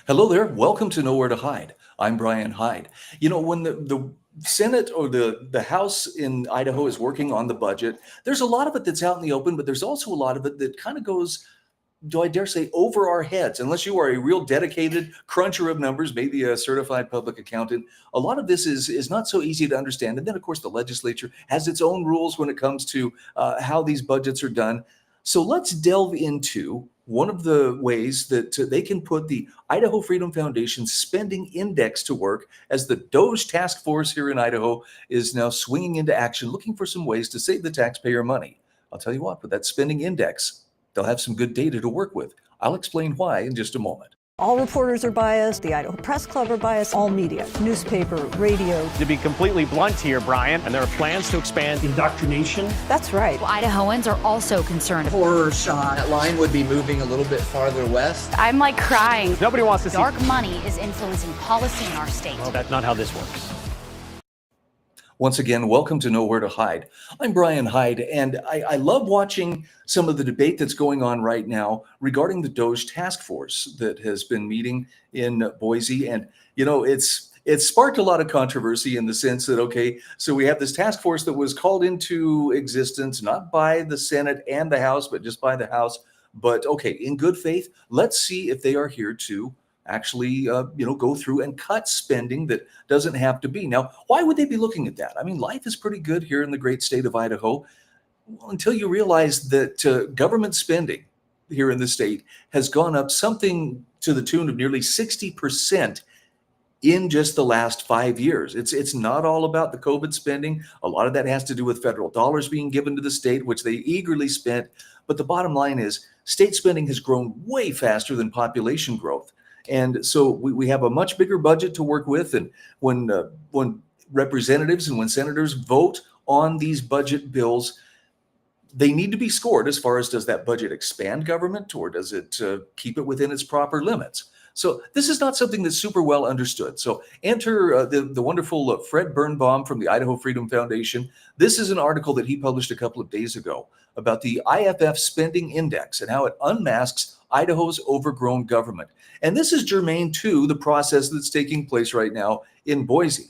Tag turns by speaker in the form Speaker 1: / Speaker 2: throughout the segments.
Speaker 1: Hello there. Welcome to Nowhere to Hide. I'm Brian Hyde. When the Senate or the House in Idaho is working on the budget, there's a lot of it that's out in the open, but there's also a lot of it that kind of goes, do I dare say, over our heads. Unless you are a real dedicated cruncher of numbers, maybe a certified public accountant, a lot of this is not so easy to understand. And then, of course, the legislature has its own rules when it comes to how these budgets are done. So let's delve into one of the ways that they can put the Idaho Freedom Foundation spending index to work as the DOGE task force here in Idaho is now swinging into action, looking for some ways to save the taxpayer money. I'll tell you what, with that spending index, they'll have some good data to work with. I'll explain why in just a moment.
Speaker 2: All reporters are biased, the Idaho Press Club are biased, all media, newspaper, radio.
Speaker 3: To be completely blunt here, Brian, and there are plans to expand
Speaker 4: indoctrination.
Speaker 2: That's right.
Speaker 5: Well, Idahoans are also concerned.
Speaker 6: Horror shot. That line would be moving a little bit farther west.
Speaker 5: I'm like crying.
Speaker 3: Nobody wants to see
Speaker 5: dark money is influencing policy in our state.
Speaker 3: Well, that's not how this works.
Speaker 1: Once again, welcome to Nowhere to Hide. I'm Brian Hyde, and I love watching some of the debate that's going on right now regarding the DOGE task force that has been meeting in Boise. And, it's sparked a lot of controversy in the sense that, okay, so we have this task force that was called into existence, not by the Senate and the House, but just by the House. But, okay, in good faith, let's see if they are here to actually, go through and cut spending that doesn't have to be. Now, why would they be looking at that? I mean, life is pretty good here in the great state of Idaho until you realize that government spending here in the state has gone up something to the tune of nearly 60% in just the last 5 years. It's not all about the COVID spending. A lot of that has to do with federal dollars being given to the state, which they eagerly spent. But the bottom line is state spending has grown way faster than population growth. And so we have a much bigger budget to work with. And when representatives and when senators vote on these budget bills, they need to be scored as far as, does that budget expand government or does it keep it within its proper limits? So this is not something that's super well understood. So enter the wonderful Fred Birnbaum from the Idaho Freedom Foundation. This is an article that he published a couple of days ago about the IFF spending index and how it unmasks Idaho's overgrown government. And this is germane to the process that's taking place right now in Boise.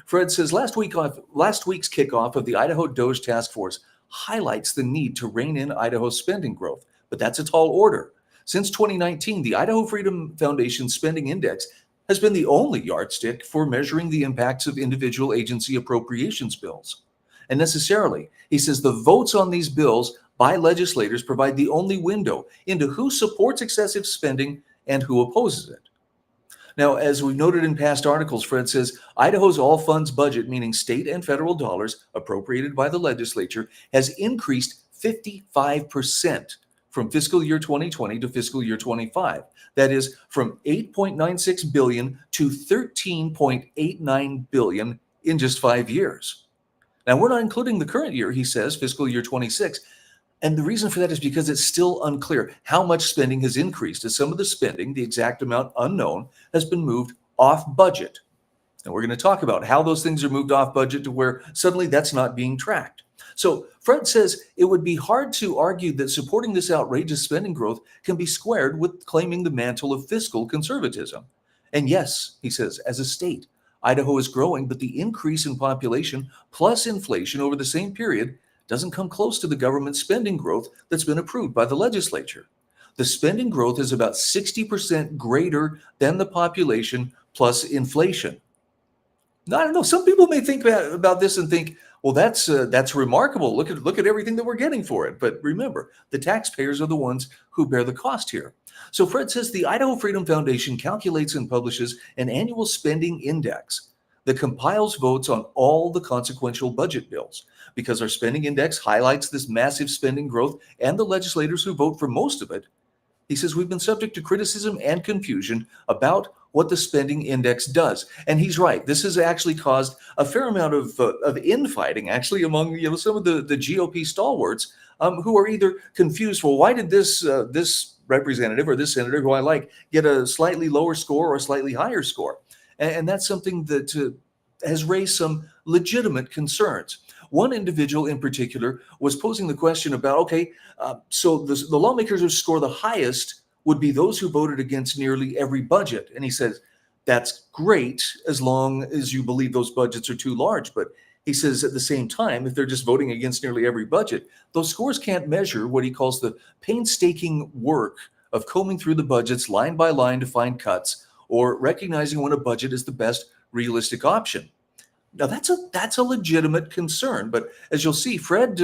Speaker 1: Fred says last week's kickoff of the Idaho DOGE task force highlights the need to rein in Idaho's spending growth, but that's a tall order. Since 2019, the Idaho Freedom Foundation Spending Index has been the only yardstick for measuring the impacts of individual agency appropriations bills. And necessarily, he says the votes on these bills by legislators provide the only window into who supports excessive spending and who opposes it. Now, as we've noted in past articles, Fred says Idaho's all funds budget, meaning state and federal dollars appropriated by the legislature, has increased 55% from fiscal year 2020 to fiscal year 25. That is from 8.96 billion to 13.89 billion in just 5 years. Now, we're not including the current year, he says, fiscal year 26. And the reason for that is because it's still unclear how much spending has increased, as some of the spending, the exact amount unknown, has been moved off budget. And we're going to talk about how those things are moved off budget to where suddenly that's not being tracked. So Fred says it would be hard to argue that supporting this outrageous spending growth can be squared with claiming the mantle of fiscal conservatism. And yes, he says, as a state, Idaho is growing, but the increase in population plus inflation over the same period doesn't come close to the government spending growth that's been approved by the legislature. The spending growth is about 60% greater than the population plus inflation. Now, I don't know. Some people may think about this and think, well, that's remarkable. Look at everything that we're getting for it. But remember, the taxpayers are the ones who bear the cost here. So Fred says the Idaho Freedom Foundation calculates and publishes an annual spending index that compiles votes on all the consequential budget bills. Because our spending index highlights this massive spending growth and the legislators who vote for most of it, he says we've been subject to criticism and confusion about what the spending index does. And he's right. This has actually caused a fair amount of infighting, actually, among some of the GOP stalwarts who are either confused. Well, why did this representative or this senator who I like get a slightly lower score or a slightly higher score? And that's something that has raised some legitimate concerns. One individual in particular was posing the question about, okay, so the lawmakers who score the highest would be those who voted against nearly every budget. And he says, that's great as long as you believe those budgets are too large. But he says at the same time, if they're just voting against nearly every budget, those scores can't measure what he calls the painstaking work of combing through the budgets line by line to find cuts or recognizing when a budget is the best realistic option. Now, that's a legitimate concern. But as you'll see, Fred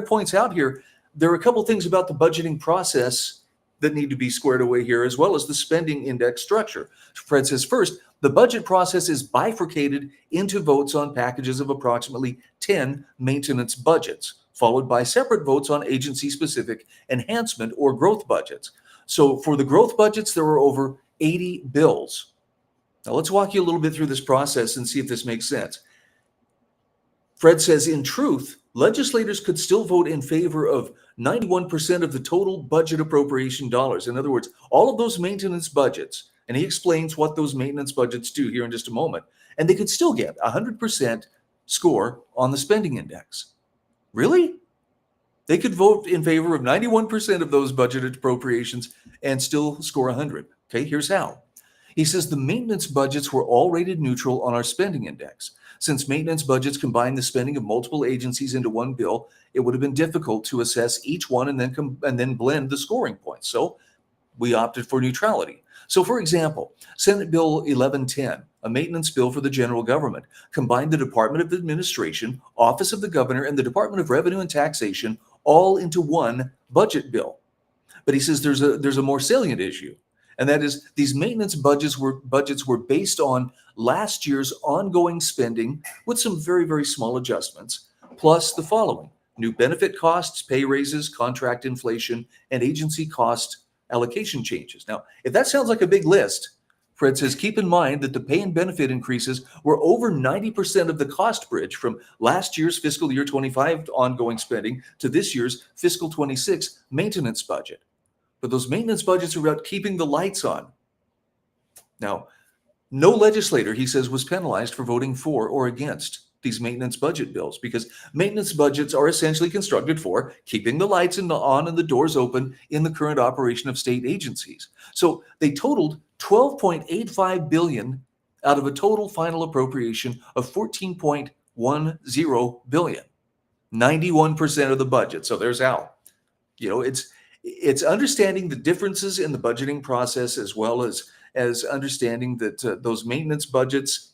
Speaker 1: points out here, there are a couple things about the budgeting process that need to be squared away here, as well as the spending index structure. Fred says, first, the budget process is bifurcated into votes on packages of approximately 10 maintenance budgets, followed by separate votes on agency-specific enhancement or growth budgets. So for the growth budgets, there were over 80 bills. Now let's walk you a little bit through this process and see if this makes sense. Fred says, in truth, legislators could still vote in favor of 91% of the total budget appropriation dollars. In other words, all of those maintenance budgets, and he explains what those maintenance budgets do here in just a moment, and they could still get 100% score on the spending index. Really? They could vote in favor of 91% of those budgeted appropriations and still score 100. Okay, here's how. He says the maintenance budgets were all rated neutral on our spending index. Since maintenance budgets combine the spending of multiple agencies into one bill, it would have been difficult to assess each one and then blend the scoring points. So we opted for neutrality. So for example, Senate Bill 1110, a maintenance bill for the general government, combined the Department of Administration, Office of the Governor, and the Department of Revenue and Taxation all into one budget bill. But he says there's a more salient issue. And that is these maintenance budgets were based on last year's ongoing spending with some very, very small adjustments, plus the following: new benefit costs, pay raises, contract inflation, and agency cost allocation changes. Now, if that sounds like a big list, Fred says, keep in mind that the pay and benefit increases were over 90% of the cost bridge from last year's fiscal year 25 ongoing spending to this year's fiscal 26 maintenance budget. But those maintenance budgets are about keeping the lights on. Now, no legislator, he says, was penalized for voting for or against these maintenance budget bills, because maintenance budgets are essentially constructed for keeping the lights on and the doors open in the current operation of state agencies. So they totaled $12.85 billion out of a total final appropriation of $14.10 billion, 91% of the budget. So there's how. It's understanding the differences in the budgeting process, as well as understanding that those maintenance budgets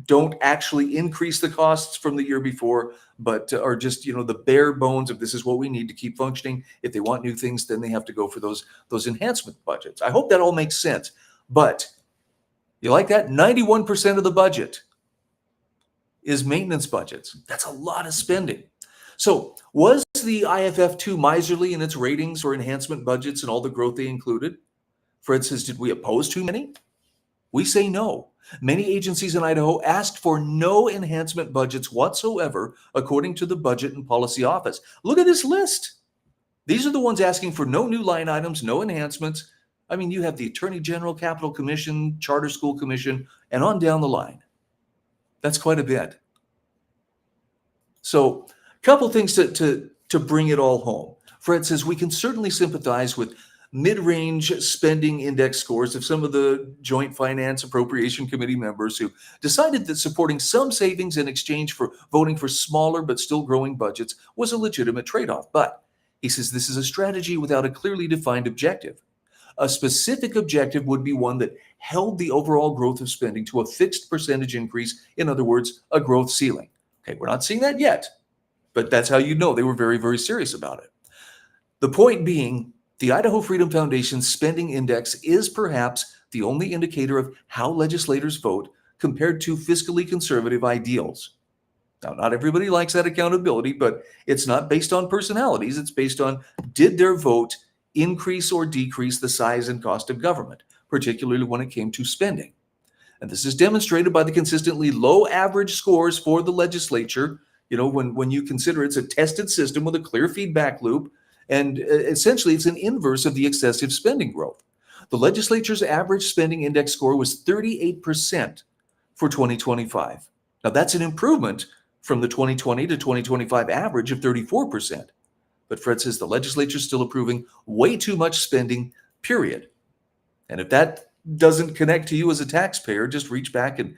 Speaker 1: don't actually increase the costs from the year before, but are just the bare bones of this is what we need to keep functioning. If they want new things, then they have to go for those enhancement budgets. I hope that all makes sense. But you like that? 91% of the budget is maintenance budgets. That's a lot of spending. So was the IFF too miserly in its ratings or enhancement budgets and all the growth they included? Fred says, did we oppose too many? We say no. Many agencies in Idaho asked for no enhancement budgets whatsoever, according to the Budget and Policy Office. Look at this list. These are the ones asking for no new line items, no enhancements. I mean, you have the Attorney General, Capital Commission, Charter School Commission, and on down the line. That's quite a bit. So a couple things to bring it all home. Fred says we can certainly sympathize with mid-range spending index scores of some of the Joint Finance Appropriation Committee members who decided that supporting some savings in exchange for voting for smaller but still growing budgets was a legitimate trade-off. But he says this is a strategy without a clearly defined objective. A specific objective would be one that held the overall growth of spending to a fixed percentage increase, in other words, a growth ceiling. Okay, we're not seeing that yet, but that's how you know they were very, very serious about it. The point being, the Idaho Freedom Foundation's spending index is perhaps the only indicator of how legislators vote compared to fiscally conservative ideals. Now, not everybody likes that accountability, but it's not based on personalities. It's based on, did their vote increase or decrease the size and cost of government, particularly when it came to spending? And this is demonstrated by the consistently low average scores for the legislature. When you consider it's a tested system with a clear feedback loop, and essentially it's an inverse of the excessive spending growth. The legislature's average spending index score was 38% for 2025. Now that's an improvement from the 2020 to 2025 average of 34%. But Fred says the legislature is still approving way too much spending period. And if that doesn't connect to you as a taxpayer, just reach back and,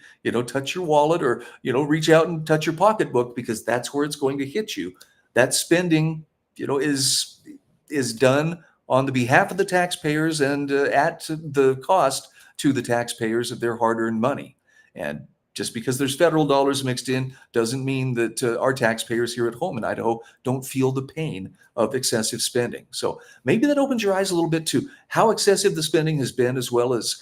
Speaker 1: touch your wallet or, reach out and touch your pocketbook, because that's where it's going to hit you. That spending, is done on the behalf of the taxpayers and at the cost to the taxpayers of their hard-earned money. And just because there's federal dollars mixed in doesn't mean that our taxpayers here at home in Idaho don't feel the pain of excessive spending. So maybe that opens your eyes a little bit to how excessive the spending has been, as well as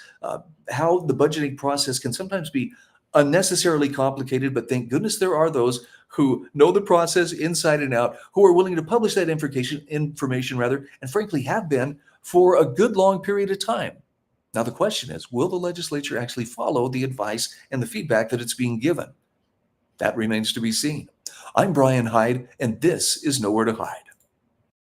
Speaker 1: how the budgeting process can sometimes be unnecessarily complicated. But thank goodness there are those who know the process inside and out, who are willing to publish that information, and frankly have been for a good long period of time. Now, the question is, will the legislature actually follow the advice and the feedback that it's being given? That remains to be seen. I'm Brian Hyde, and this is Nowhere to Hide.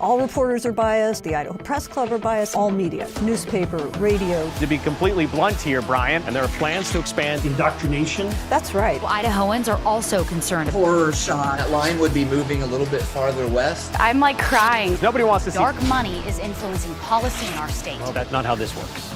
Speaker 2: All reporters are biased. The Idaho Press Club are biased. All media, newspaper, radio.
Speaker 3: To be completely blunt here, Brian, and there are plans to expand
Speaker 4: indoctrination.
Speaker 2: That's right.
Speaker 5: Idahoans are also concerned.
Speaker 6: Horror shot. That line would be moving a little bit farther west.
Speaker 5: I'm like crying.
Speaker 3: Nobody wants to see
Speaker 5: Dark money is influencing policy in our state.
Speaker 3: Well, that's not how this works.